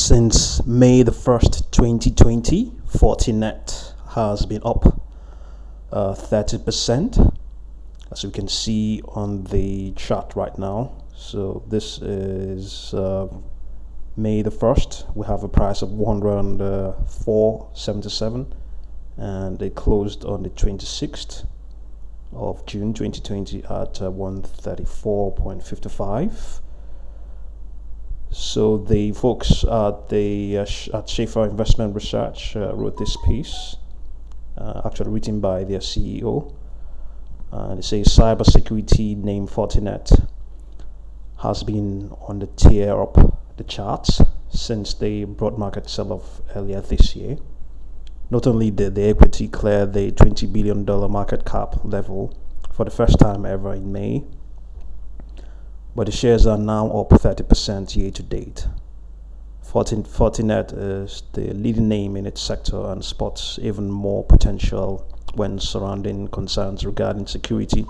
Since May the 1st, 2020, Fortinet has been up 30%, as you can see on the chart right now. So this is May the 1st. We have a price of 104.77 and it closed on the 26th of June 2020 at 134.55. So the folks at the at Schaefer Investment Research wrote this piece, actually written by their CEO. They say cybersecurity name Fortinet has been on the tear up the charts since the broad market sell-off earlier this year. Not only did the equity clear the $20 billion market cap level for the first time ever in May, but the shares are now up 30% year to date. Fortinet is the leading name in its sector and spots even more potential when surrounding concerns regarding security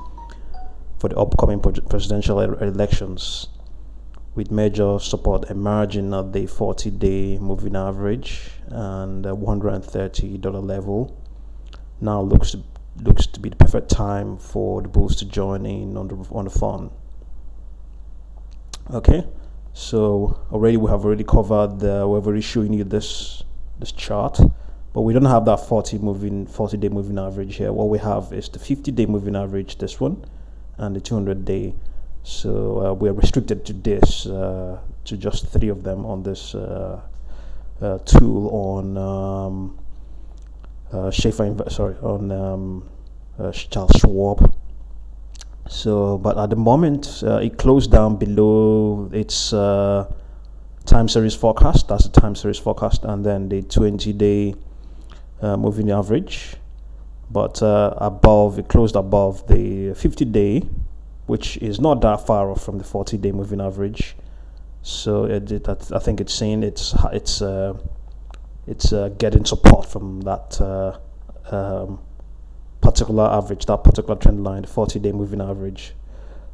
for the upcoming presidential elections, with major support emerging at the 40-day moving average and $130 level. Now looks to be the perfect time for the bulls to join in on the fun. Okay, so we have already covered we're already showing you this chart, but we don't have that 40-day moving average here. What we have is the 50-day moving average, this one, and the 200-day. So we are restricted to this, to just three of them on this tool on Charles Schwab. So, but at the moment, it closed down below its time series forecast. That's the time series forecast, and then the 20-day moving average. But it closed above the 50-day, which is not that far off from the 40-day moving average. So I think it's saying it's getting support from that particular average, that particular trend line, the 40-day moving average.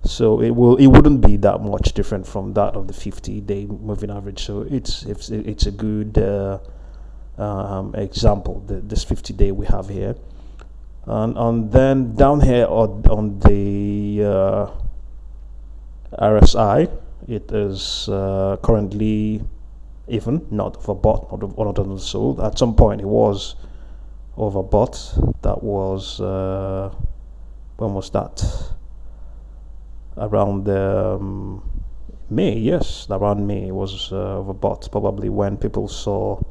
So it wouldn't be that much different from that of the 50-day moving average. So it's a good example, this 50-day we have here. And then down here on the RSI, it is currently even, not overbought, not undersold. At some point it was overbought. That was when was that? Around May. Yes, around May it was overbought. Probably when people saw.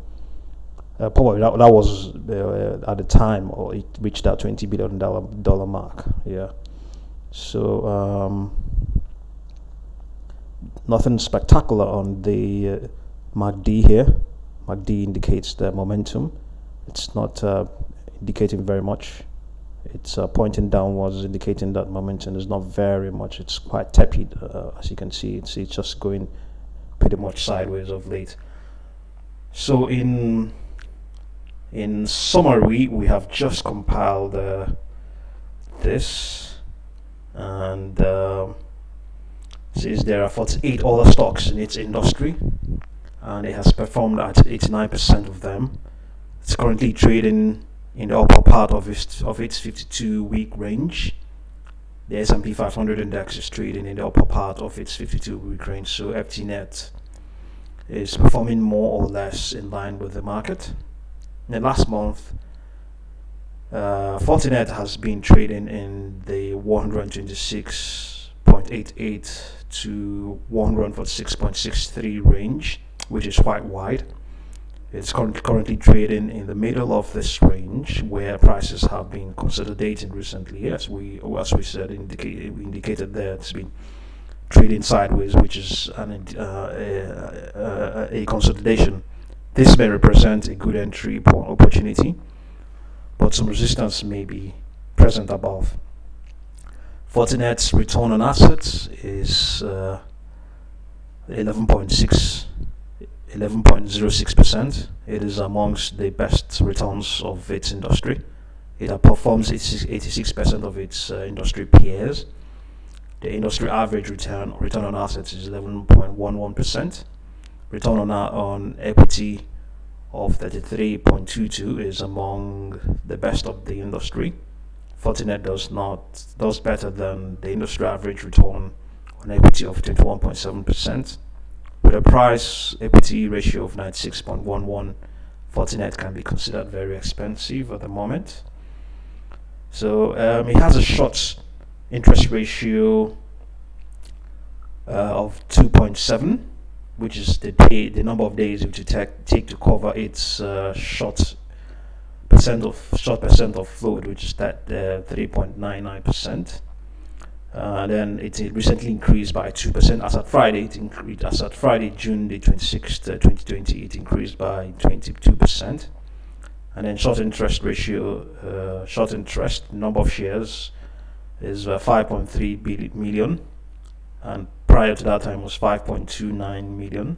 Probably that was at the time, or it reached that $20 billion mark. Yeah. So nothing spectacular on the MACD here. MACD indicates the momentum. It's not indicating very much. It's pointing downwards, indicating that momentum is not very much. It's quite tepid, as you can see. It's just going pretty much sideways of late. So in summary, we have just compiled this, and says there are 48 other stocks in its industry, and it has performed at 89% of them. It's currently trading in the upper part of its 52-week range. The S&P500 Index is trading in the upper part of its 52-week range. So FTNet is performing more or less in line with the market. In the last month, Fortinet has been trading in the 126.88 to 146.63 range, which is quite wide. It's currently trading in the middle of this range, where prices have been consolidating recently. As we said, we indicated there, it's been trading sideways, which is a consolidation. This may represent a good entry opportunity, but some resistance may be present above. Fortinet's return on assets is 11.06%. It is amongst the best returns of its industry. It outperforms 86% of its industry peers. The industry average return on assets is 11.11%, return on equity of 33.22 is among the best of the industry. Fortinet does better than the industry average return on equity of 21.7%. With a price equity ratio of 96.11, Fortinet can be considered very expensive at the moment. So it has a short interest ratio of 2.7, which is the number of days it would take to cover its short percent of float, which is that 3.99%. Then it recently increased by 2%. As at Friday, June the 26th, 2020, it increased by 22%. And then short interest ratio, number of shares is 5.3 million, and prior to that time was 5.29 million.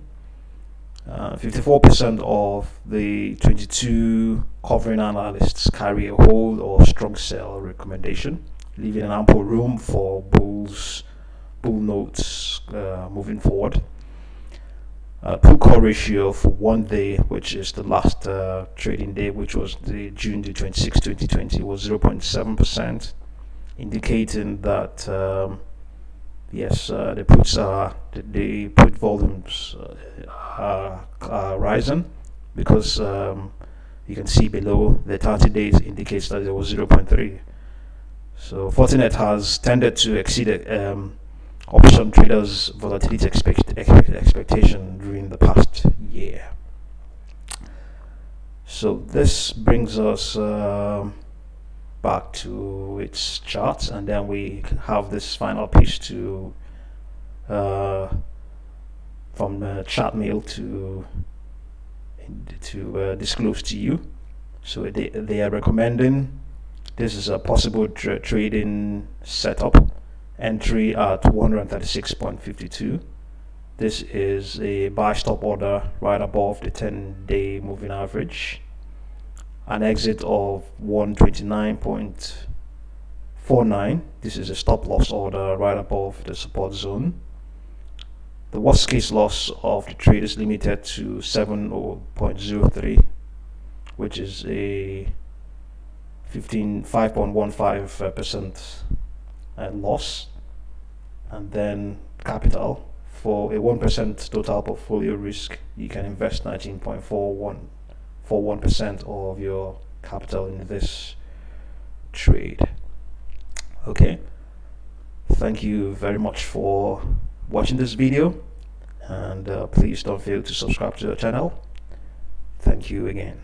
54% of the 22 covering analysts carry a hold or strong sell recommendation, leaving an ample room for bull notes moving forward. Put call ratio for 1 day, which is the last trading day, which was the June the 26th, 2020, was 0.7%, indicating that yes, the put volumes are rising, because you can see below the 30 days indicates that there was 0.3. So Fortinet has tended to exceed option traders' volatility expectation during the past year. So this brings us back to its charts, and then we have this final piece to from chart mail to disclose to you. So they are recommending, this is a possible trading setup, entry at 136.52. This is a buy stop order right above the 10-day moving average. An exit of 129.49. This is a stop loss order right above the support zone. The worst case loss of the trade is limited to 7.03, which is a 5.15% loss. And then capital, for a 1% total portfolio risk, you can invest 19.41% of your capital in this trade. Okay, thank you very much for watching this video, and please don't fail to subscribe to the channel. Thank you again.